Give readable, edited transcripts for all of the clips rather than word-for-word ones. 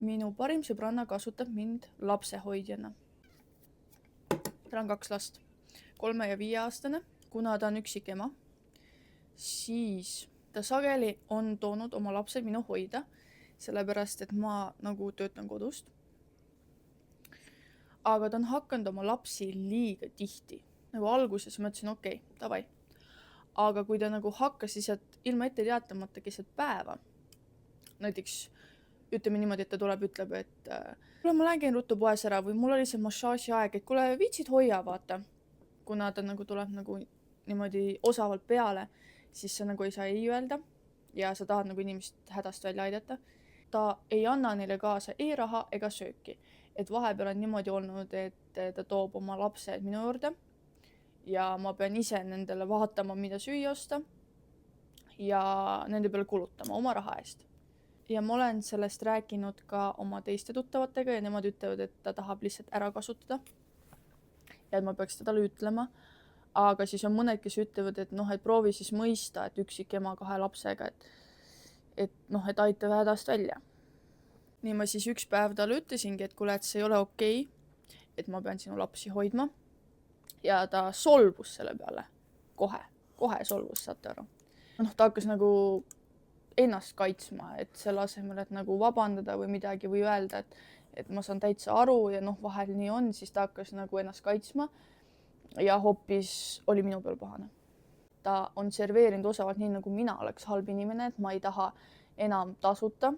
Minu parim sõbranna kasutab mind lapsehoidjana. Tal on 2 last, 3- ja 5-aastane. Kuna ta on üksik ema, siis ta sageli on toonud oma lapsed minu hoida, sellepärast et ma nagu töötan kodust. Aga ta on hakanud oma lapsi liiga tihti. Nagu alguses mõtlesin, okei, davai. Aga kui ta nagu hakkas lihtsalt ilma ette teatamata keset päeva, näiteks ütleme niimoodi, et ta tuleb, ütleb, et kuule, ma lähen käin ruttu poes ära või mul oli see massaaži aeg, et kuule, viitsid hoia, vaata. Kuna ta nagu tuleb nagu niimoodi osavalt peale, siis sa nagu ei saa ei öelda ja sa tahad nagu inimest hädast välja aidata. Ta ei anna neile kaasa ei raha ega sööki. Et vahepeal on niimoodi olnud, et ta toob oma lapsed minu juurde ja ma pean ise nendele vaatama, mida süüa osta ja nende peale kulutama oma raha eest. Ja ma olen sellest rääkinud ka oma teiste tuttavatega ja nemad ütlevad, et ta tahab lihtsalt ära kasutada ja et ma peaks talle ütlema. Aga siis on mõned, kes ütlevad, et et proovi siis mõista, et üksik ema 2 lapsega, et aita hädast välja. Nii ma siis üks päev talle ütlesingi, et kuule, et see ei ole okei, et ma pean sinu lapsi hoidma. Ja ta solvus selle peale. Kohe solvus, saate aru. Ta hakkas nagu ennast kaitsma, et selle asemel, et nagu vabandada või midagi või öelda, et ma saan täitsa aru ja vahel nii on, siis ta hakkas nagu ennast kaitsma ja hoopis oli minu peal pahane. Ta on serveerinud osavalt nii, nagu mina oleks halb inimene, et ma ei taha enam tasuta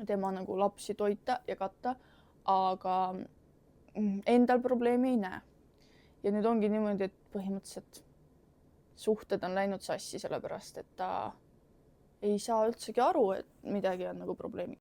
tema nagu lapsi toita ja katta, aga endal probleemi ei näe. Ja nüüd ongi niimoodi, et põhimõtteliselt suhted on läinud sassi, sellepärast et ta ei saa üldsegi aru, et midagi on nagu probleemi.